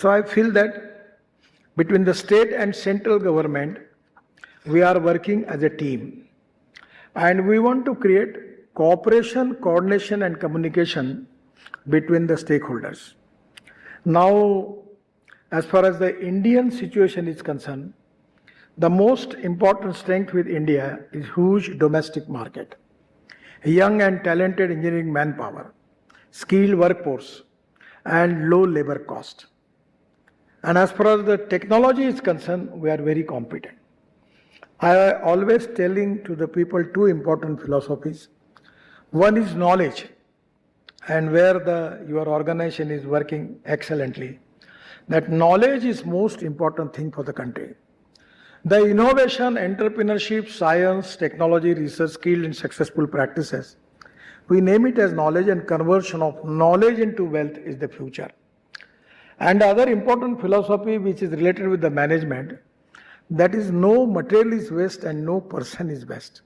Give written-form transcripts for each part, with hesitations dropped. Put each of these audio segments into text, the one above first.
So I feel that between the state and central government, we are working as a team. And we want to create cooperation, coordination and communication between the stakeholders. Now, as far as the Indian situation is concerned, the most important strength with India is huge domestic market, young and talented engineering manpower, skilled workforce, and low labor cost. And as far as the technology is concerned, we are very competent. I always telling to the people two important philosophies. One is knowledge, and where your organization is working excellently. That knowledge is most important thing for the country. The innovation, entrepreneurship, science, technology, research, skilled and successful practices, we name it as knowledge, and conversion of knowledge into wealth is the future. And the other important philosophy which is related with the management, that is no material is waste and no person is waste.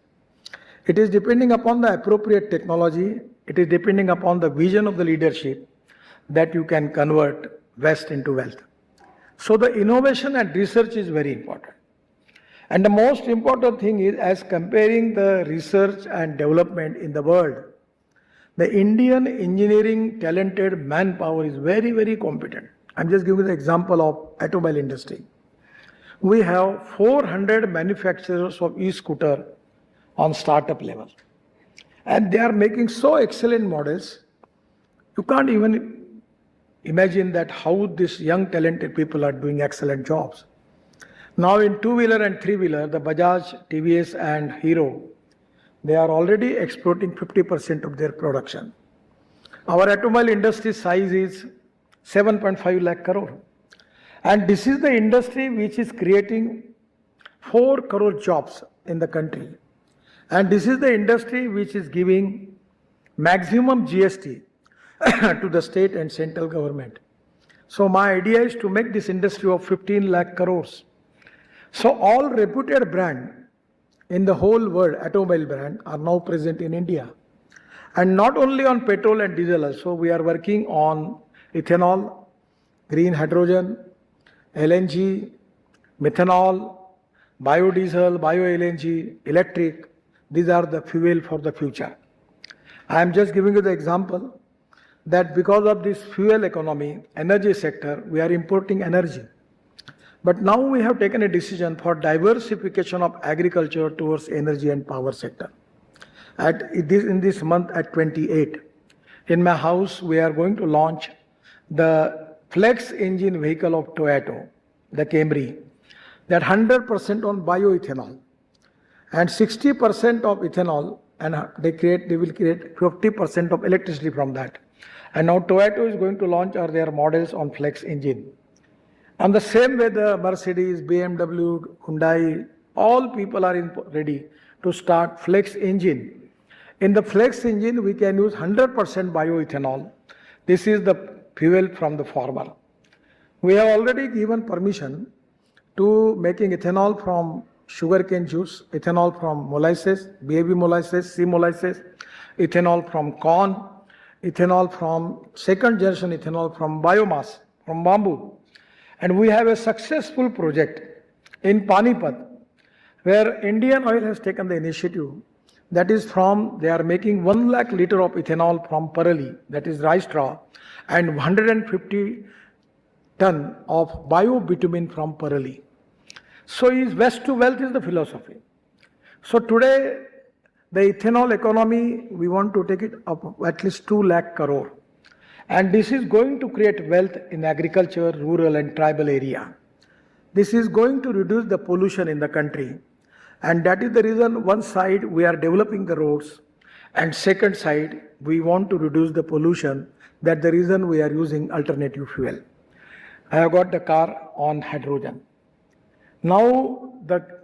It is depending upon the appropriate technology, it is depending upon the vision of the leadership that you can convert waste into wealth. So the innovation and research is very important. And the most important thing is, as comparing the research and development in the world, the Indian engineering talented manpower is very, very competent. I'm just giving the example of automobile industry. We have 400 manufacturers of e-scooter on startup level. And they are making so excellent models, you can't even imagine that how these young talented people are doing excellent jobs. Now in two-wheeler and three-wheeler, the Bajaj, TVS and Hero, they are already exporting 50% of their production. Our automobile industry size is 7.5 lakh crore. And this is the industry which is creating 4 crore jobs in the country. And this is the industry which is giving maximum GST to the state and central government. So my idea is to make this industry of 15 lakh crores. So all reputed brands in the whole world, automobile brand, are now present in India. And not only on petrol and diesel also, we are working on ethanol, green hydrogen, LNG, methanol, biodiesel, bio-LNG, electric. These are the fuel for the future. I am just giving you the example that because of this fuel economy, energy sector, we are importing energy. But now we have taken a decision for diversification of agriculture towards energy and power sector. In this month at 28, in my house, we are going to launch the flex engine vehicle of Toyota, the Camry, that 100% on bioethanol and 60% of ethanol, and they will create 50% of electricity from that. And now Toyota is going to launch their models on flex engine. And the same way the Mercedes, BMW, Hyundai, all people are ready to start flex engine. In the flex engine, we can use 100% bioethanol. This is the fuel from the farmer. We have already given permission to making ethanol from sugarcane juice, ethanol from molasses, baby molasses, sea molasses, ethanol from corn, ethanol from second generation ethanol from biomass, from bamboo. And we have a successful project in Panipat, where Indian Oil has taken the initiative. That is they are making 1 lakh liter of ethanol from parali, that is rice straw, and 150 ton of bio-bitumen from parali. So waste to wealth is the philosophy. So today, the ethanol economy, we want to take it up at least 2 lakh crore. And this is going to create wealth in agriculture, rural and tribal area. This is going to reduce the pollution in the country. And that is the reason one side we are developing the roads, and second side we want to reduce the pollution. That's the reason we are using alternative fuel. I have got the car on hydrogen. Now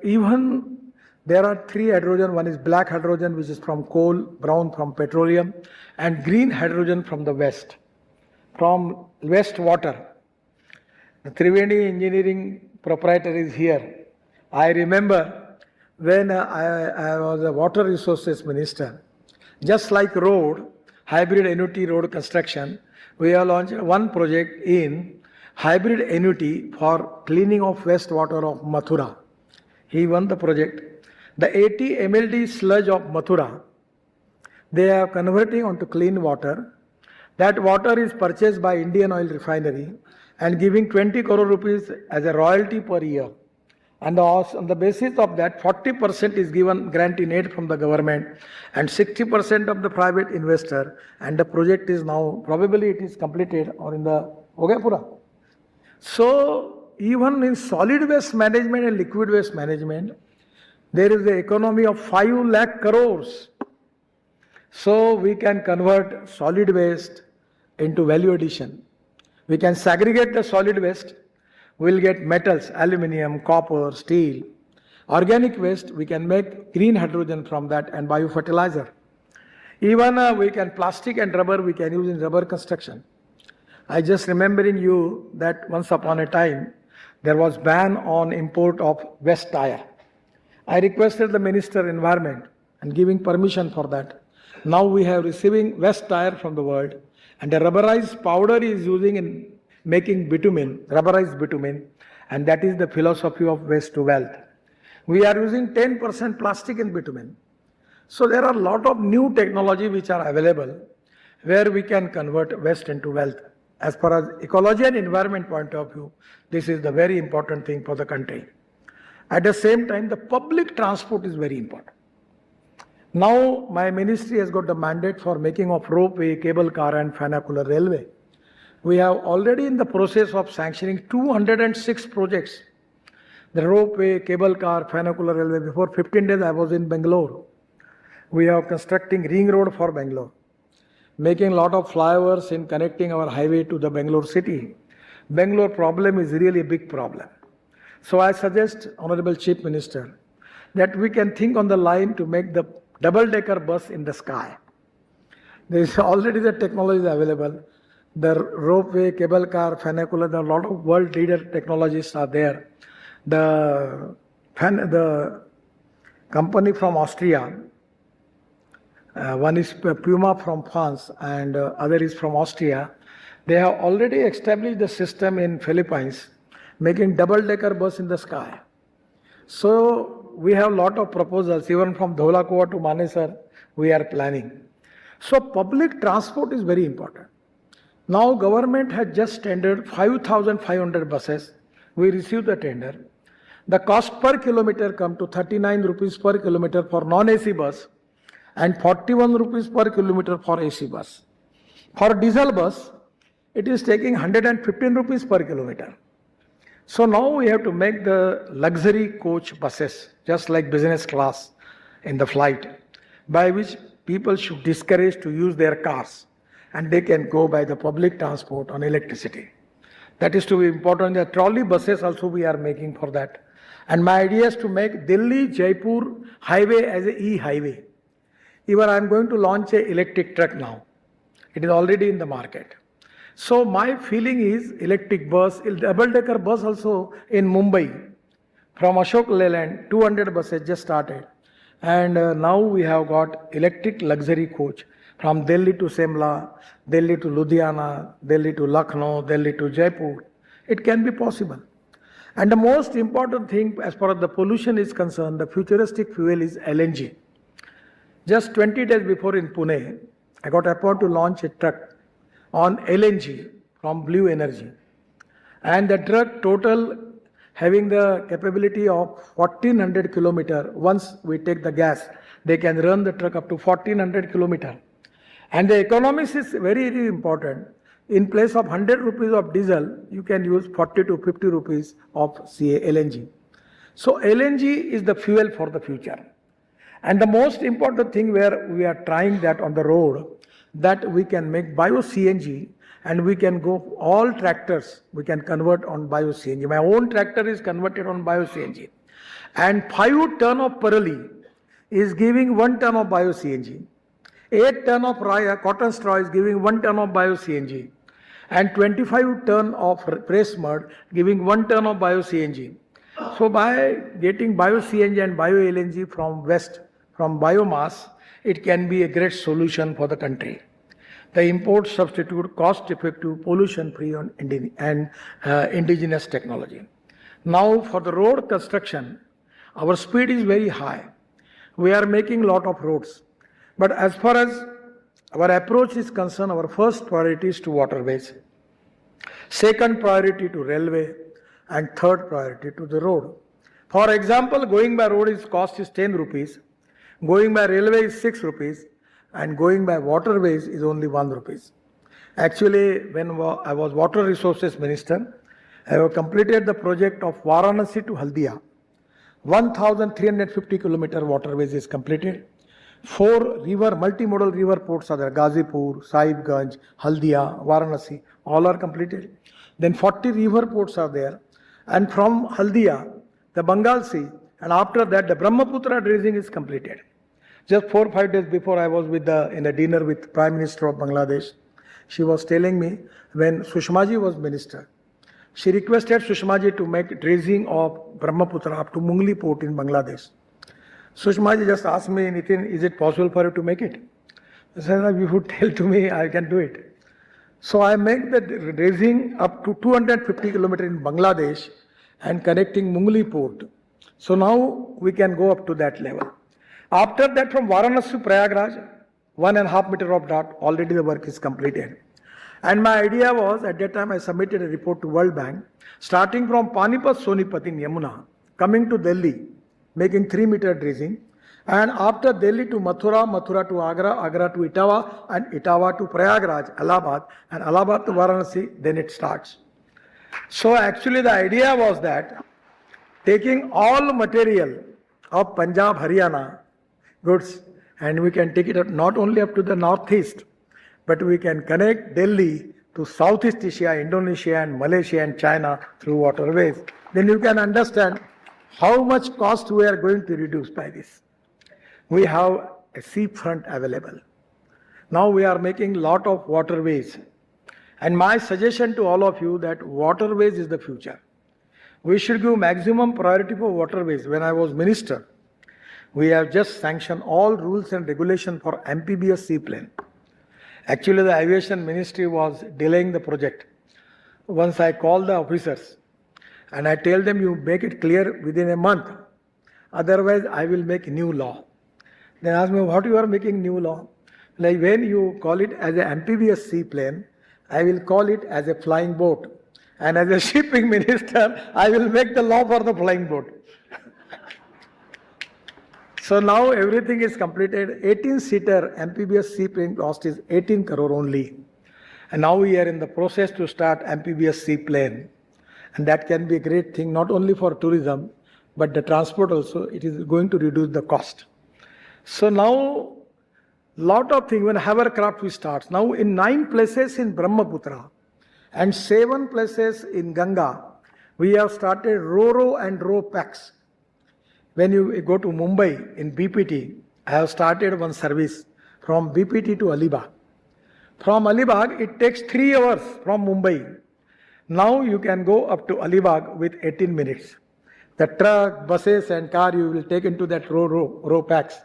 even there are 3 hydrogen. One is black hydrogen, which is from coal, brown from petroleum, and green hydrogen from the west, from water. The Triveni Engineering proprietor is here. I remember when I was a water resources minister, just like road, hybrid annuity road construction, we have launched one project in hybrid annuity for cleaning of wastewater of Mathura. He won the project. The 80 MLD sludge of Mathura, they are converting onto clean water. That water is purchased by Indian Oil Refinery and giving 20 crore rupees as a royalty per year. And on the basis of that, 40% is given grant in aid from the government and 60% of the private investor. And the project is now, probably it is completed or in the Ogapura. So even in solid waste management and liquid waste management, there is the economy of 5 lakh crores. So we can convert solid waste into value addition. We can segregate the solid waste. We'll get metals, aluminium, copper, steel. Organic waste, we can make green hydrogen from that and biofertilizer. Even we can plastic and rubber, we can use in rubber construction. I just remembering you that once upon a time, there was ban on import of waste tire. I requested the Minister Environment and giving permission for that. Now we have receiving waste tire from the world and the rubberized powder is using in making bitumen, rubberized bitumen, and that is the philosophy of waste to wealth. We are using 10% plastic in bitumen. So there are a lot of new technology which are available where we can convert waste into wealth. As far as ecology and environment point of view, this is the very important thing for the country. At the same time, the public transport is very important. Now my ministry has got the mandate for making of ropeway, cable car and funicular railway. We have already in the process of sanctioning 206 projects. The ropeway, cable car, funicular railway. Before 15 days I was in Bangalore. We are constructing ring road for Bangalore. Making a lot of flyovers in connecting our highway to the Bangalore city. Bangalore problem is really a big problem. So I suggest, Honorable Chief Minister, that we can think on the line to make the double-decker bus in the sky. There is already the technology available. The ropeway, cable car, funicular, there are a lot of world leader technologies are there. The company from Austria, one is Puma from France and other is from Austria. They have already established the system in Philippines, making double-decker bus in the sky. So we have a lot of proposals, even from Dholakua to Manesar, we are planning. So public transport is very important. Now government has just tendered 5,500 buses. We received the tender. The cost per kilometer come to 39 rupees per kilometer for non-AC bus and 41 rupees per kilometer for AC bus. For diesel bus, it is taking 115 rupees per kilometer. So now we have to make the luxury coach buses, just like business class in the flight, by which people should discourage to use their cars and they can go by the public transport on electricity. That is to be important. The trolley buses also we are making for that. And my idea is to make Delhi-Jaipur highway as a e-highway. Even I am going to launch an electric truck now. It is already in the market. So my feeling is electric bus, double-decker bus also in Mumbai. From Ashok Leyland, 200 buses just started. And now we have got electric luxury coach from Delhi to Shimla, Delhi to Ludhiana, Delhi to Lucknow, Delhi to Jaipur. It can be possible. And the most important thing as far as the pollution is concerned, the futuristic fuel is LNG. Just 20 days before in Pune, I got appointed to launch a truck on LNG from Blue Energy. And the truck total having the capability of 1400 kilometer. Once we take the gas, they can run the truck up to 1400 kilometer. And the economics is very, very important. In place of 100 rupees of diesel, you can use 40 to 50 rupees of LNG. So LNG is the fuel for the future. And the most important thing where we are trying that on the road, that we can make bio-CNG and we can go, all tractors, we can convert on bio-CNG. My own tractor is converted on bio-CNG. And 5 ton of parali is giving 1 ton of bio-CNG. 8 ton of cotton straw is giving 1 ton of bio-CNG. And 25 ton of press mud giving 1 ton of bio-CNG. So by getting bio-CNG and bio-LNG from waste, from biomass, it can be a great solution for the country. the import substitute cost-effective, pollution-free and indigenous technology. Now for the road construction, our speed is very high. We are making lot of roads. But as far as our approach is concerned, our first priority is to waterways, second priority to railway, and third priority to the road. For example, going by road cost is 10 rupees, going by railway is 6 rupees, and going by waterways is only 1 rupees. Actually, when I was Water Resources Minister, I have completed the project of Varanasi to Haldia. 1,350 kilometer waterways is completed. 4 multimodal river ports are there: Gazipur, Sahibganj, Haldia, Varanasi, all are completed. Then 40 river ports are there. And from Haldia, the Bengal Sea, and after that the Brahmaputra dredging is completed. Just 4 or 5 days before, I was in a dinner with Prime Minister of Bangladesh. She was telling me when Sushmaji was minister, she requested Sushmaji to make dredging of Brahmaputra up to Mungli port in Bangladesh. Sushmaji just asked me, Nitin, is it possible for you to make it? I said, if you would tell to me, I can do it. So I make the dredging up to 250 kilometers in Bangladesh and connecting Mungli port. So now we can go up to that level. After that, from Varanasi to Prayagraj, 1.5 meter of dot, already the work is completed. And my idea was, at that time I submitted a report to World Bank, starting from Panipat, Sonipat in Yamuna, coming to Delhi, making 3 meter dredging, and after Delhi to Mathura, Mathura to Agra, Agra to Etawah, and Etawah to Prayagraj, Allahabad, and Allahabad to Varanasi, then it starts. So actually the idea was that taking all material of Punjab, Haryana goods, and we can take it up not only up to the northeast, but we can connect Delhi to Southeast Asia, Indonesia and Malaysia and China through waterways. Then you can understand how much cost we are going to reduce by this. We have a seafront available. Now we are making lot of waterways. And my suggestion to all of you that waterways is the future. We should give maximum priority for waterways. When I was minister, we have just sanctioned all rules and regulations for amphibious seaplane. Actually, the aviation ministry was delaying the project. Once I called the officers and I tell them, you make it clear within a month. Otherwise, I will make new law. They asked me, what you are making new law? Like when you call it as an amphibious seaplane, I will call it as a flying boat. And as a shipping minister, I will make the law for the flying boat. So now everything is completed. 18-seater amphibious seaplane cost is 18 crore only. And now we are in the process to start amphibious seaplane. And that can be a great thing, not only for tourism, but the transport also. It is going to reduce the cost. So now, lot of things, when hovercraft we start. Now in 9 places in Brahmaputra and 7 places in Ganga, we have started Ro-Ro and Ro-Pax. When you go to Mumbai in BPT, I have started one service from BPT to Alibag. From Alibag, it takes 3 hours from Mumbai. Now you can go up to Alibag with 18 minutes. The truck, buses and car you will take into that Ro-Pax.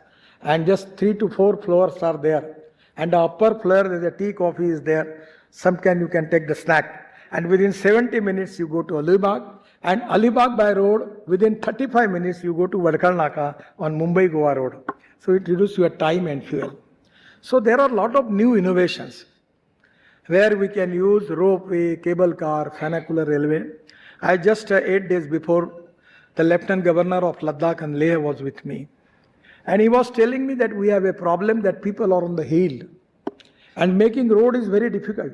And just 3 to 4 floors are there. And the upper floor, there is a tea, coffee is there. You can take the snack. And within 70 minutes, you go to Alibag. And Alibag by road, within 35 minutes, you go to Vadkal Naka on Mumbai-Goa road. So it reduces your time and fuel. So there are a lot of new innovations where we can use ropeway, cable car, funicular railway. I just 8 days before, the Lieutenant Governor of Ladakh and Leh was with me. And he was telling me that we have a problem that people are on the hill. And making road is very difficult.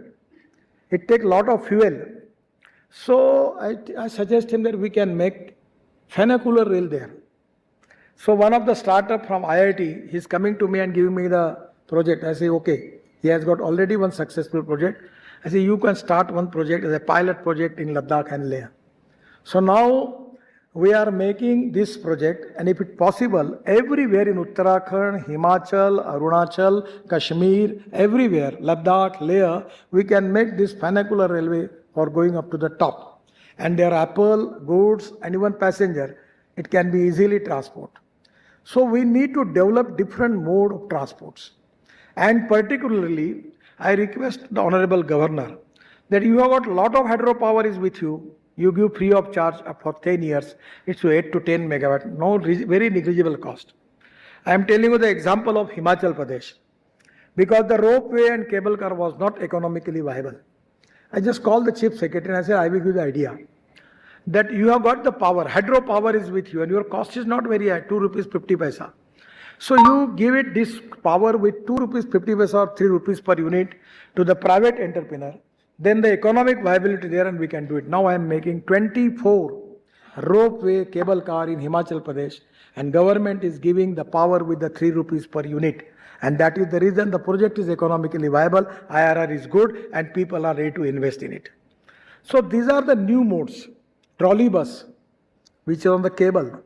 It takes a lot of fuel. So I suggest him that we can make funicular rail there. So one of the startup from IIT, he's coming to me and giving me the project. I say, okay, he has got already one successful project. I say, you can start one project as a pilot project in Ladakh and Leh. So now we are making this project, and if it's possible, everywhere in Uttarakhand, Himachal, Arunachal, Kashmir, everywhere, Ladakh, Leh, we can make this funicular railway for going up to the top. And there are people, goods, and even passenger. It can be easily transported. So we need to develop different mode of transports. And particularly, I request the Honorable Governor that you have got a lot of hydropower is with you. You give free of charge for 10 years. It's 8 to 10 megawatt, no very negligible cost. I am telling you the example of Himachal Pradesh. Because the ropeway and cable car was not economically viable. I just called the Chief Secretary and I said, I will give you the idea that you have got the power, hydropower is with you and your cost is not very high, 2 rupees 50 paisa. So you give it this power with 2 rupees 50 paisa or 3 rupees per unit to the private entrepreneur. Then the economic viability there and we can do it. Now I am making 24 ropeway cable car in Himachal Pradesh and government is giving the power with the 3 rupees per unit. And that is the reason the project is economically viable, IRR is good and people are ready to invest in it. So these are the new modes, trolley bus, which is on the cable.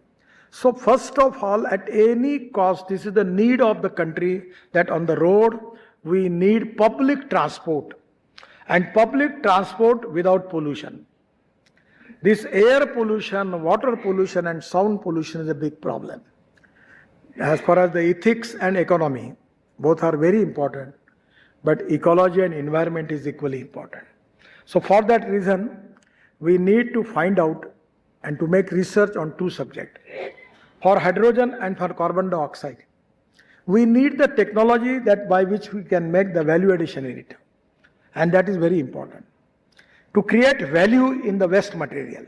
So first of all, at any cost, this is the need of the country that on the road, we need public transport and public transport without pollution. This air pollution, water pollution and sound pollution is a big problem. As far as the ethics and economy, both are very important, but ecology and environment is equally important. So for that reason, we need to find out and to make research on two subjects. For hydrogen and for carbon dioxide, we need the technology that by which we can make the value addition in it. And that is very important. To create value in the waste material,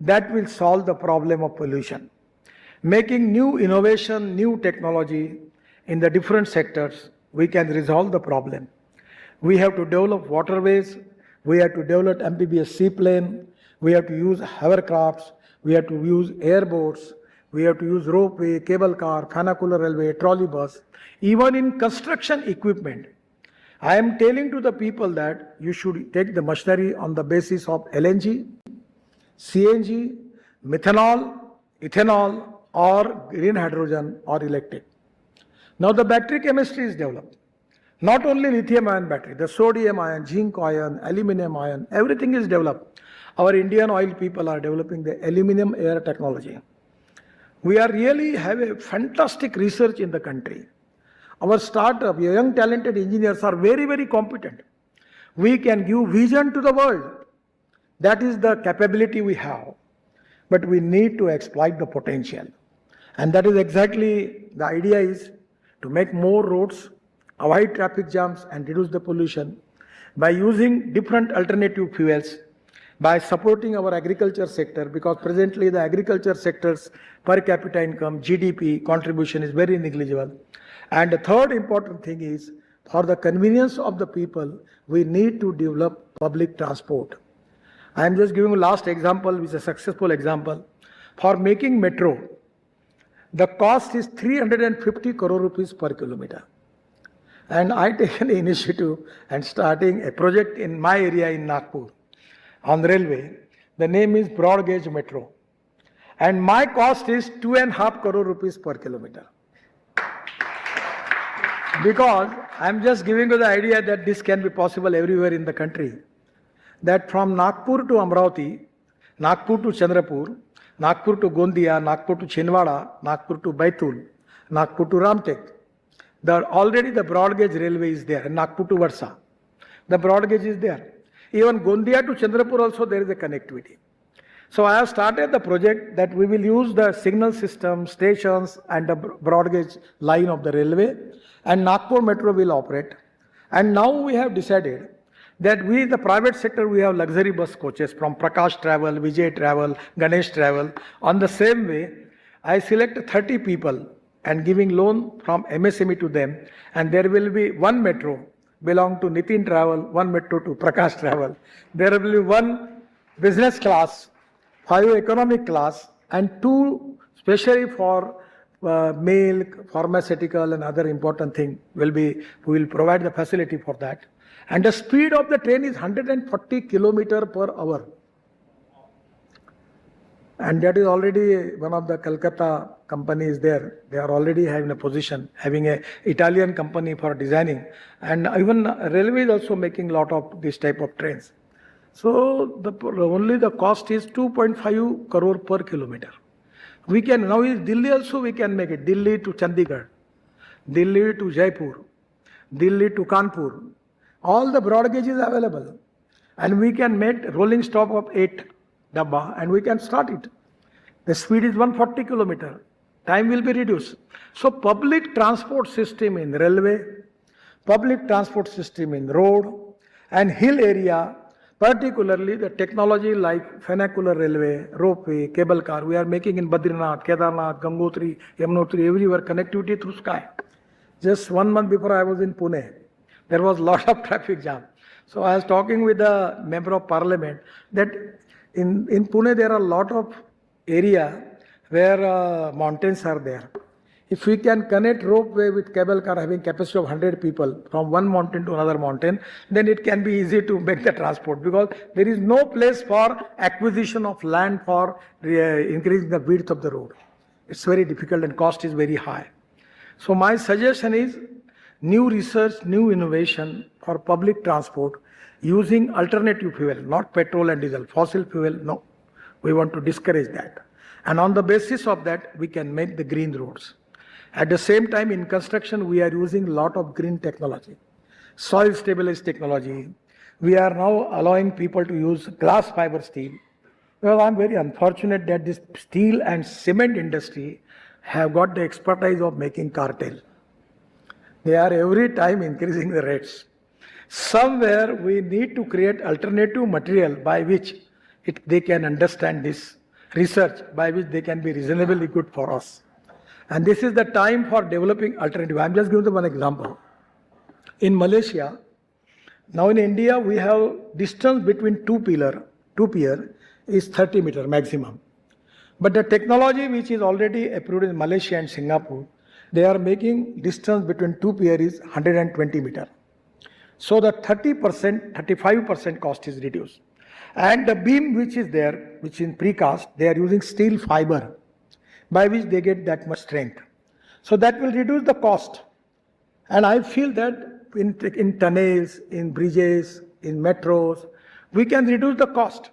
that will solve the problem of pollution. Making new innovation, new technology in the different sectors, we can resolve the problem. We have to develop waterways, we have to develop amphibious seaplane, we have to use hovercrafts, we have to use airboats, we have to use ropeway, cable car, funicular railway, trolley bus, even in construction equipment. I am telling to the people that you should take the machinery on the basis of LNG, CNG, methanol, ethanol, or green hydrogen or electric. Now the battery chemistry is developed. Not only lithium ion battery, the sodium ion, zinc ion, aluminum ion, everything is developed. Our Indian oil people are developing the aluminum air technology. We are really have a fantastic research in the country. Our startup, young talented engineers are very, very competent. We can give vision to the world. That is the capability we have. But we need to exploit the potential. And that is exactly the idea is to make more roads, avoid traffic jams and reduce the pollution by using different alternative fuels, by supporting our agriculture sector because presently the agriculture sector's per capita income, GDP contribution is very negligible. And the third important thing is for the convenience of the people, we need to develop public transport. I am just giving a last example, which is a successful example. For making metro, the cost is 350 crore rupees per kilometer. And I taken the initiative and starting a project in my area in Nagpur on the railway. The name is broad gauge metro. And my cost is 2.5 crore rupees per kilometer. Because I am just giving you the idea that this can be possible everywhere in the country. That from Nagpur to Amravati, Nagpur to Chandrapur, Nagpur to Gondia, Nagpur to Chinwada, Nagpur to Baitul, Nagpur to Ramtek. Already the broad gauge railway is there, and Nagpur to Varsa. The broad gauge is there. Even Gondia to Chandrapur also there is a connectivity. So I have started the project that we will use the signal system, stations and the broad gauge line of the railway and Nagpur metro will operate. And now we have decided that we, the private sector, we have luxury bus coaches from Prakash Travel, Vijay Travel, Ganesh Travel. On the same way, I select 30 people and giving loan from MSME to them. And there will be one metro belong to Nitin Travel, one metro to Prakash Travel. There will be one business class, 5 economic class, and 2 specially for milk, pharmaceutical and other important thing will be, we will provide the facility for that. And the speed of the train is 140 kilometers per hour. And that is already one of the Calcutta companies there. They are already having a position, having a Italian company for designing. And even railway is also making a lot of this type of trains. So only the cost is 2.5 crore per kilometer. We can, now in Delhi also we can make it. Delhi to Chandigarh, Delhi to Jaipur, Delhi to Kanpur, All the broad gauge is available. And we can make rolling stop of 8 dabba and we can start it. The speed is 140 kilometer. Time will be reduced. So public transport system in railway, public transport system in road and hill area, particularly the technology like vernacular railway, ropeway, cable car, we are making in Badrinath, Kedarnath, Gangotri, Yamunotri, everywhere connectivity through sky. Just 1 month before I was in Pune, there was lot of traffic jam. So I was talking with the member of parliament that in Pune there are a lot of area where mountains are there. If we can connect ropeway with cable car having capacity of 100 people from one mountain to another mountain, then it can be easy to make the transport because there is no place for acquisition of land for increasing the width of the road. It's very difficult and cost is very high. So my suggestion is new research, new innovation for public transport using alternative fuel, not petrol and diesel, fossil fuel, no. We want to discourage that. And on the basis of that, we can make the green roads. At the same time, in construction, we are using a lot of green technology, soil stabilized technology. We are now allowing people to use glass fiber steel. Well, I'm very unfortunate that this steel and cement industry have got the expertise of making cartel. They are every time increasing the rates. Somewhere we need to create alternative material by which they can understand this research, by which they can be reasonably good for us. And this is the time for developing alternative. I'm just giving you one example. In Malaysia, now in India, we have distance between two pier is 30 meter maximum. But the technology which is already approved in Malaysia and Singapore, they are making distance between two pier is 120 meter. So the 30%, 35% cost is reduced. And the beam which is there, which is in precast, they are using steel fiber by which they get that much strength. So that will reduce the cost. And I feel that in tunnels, in bridges, in metros, we can reduce the cost.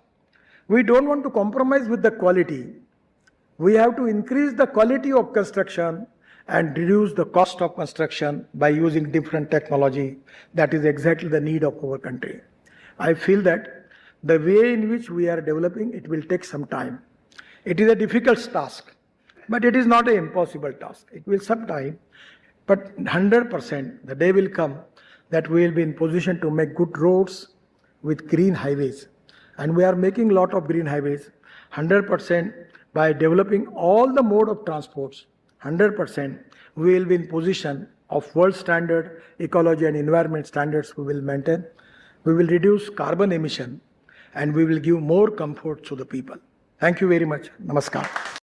We don't want to compromise with the quality. We have to increase the quality of construction and reduce the cost of construction by using different technology. That is exactly the need of our country. I feel that the way in which we are developing, it will take some time. It is a difficult task, but it is not an impossible task. It will some time, but 100% the day will come that we will be in position to make good roads with green highways. And we are making a lot of green highways, 100% by developing all the mode of transports. 100% we will be in position of world standard ecology and environment standards we will maintain. We will reduce carbon emission and we will give more comfort to the people. Thank you very much. Namaskar.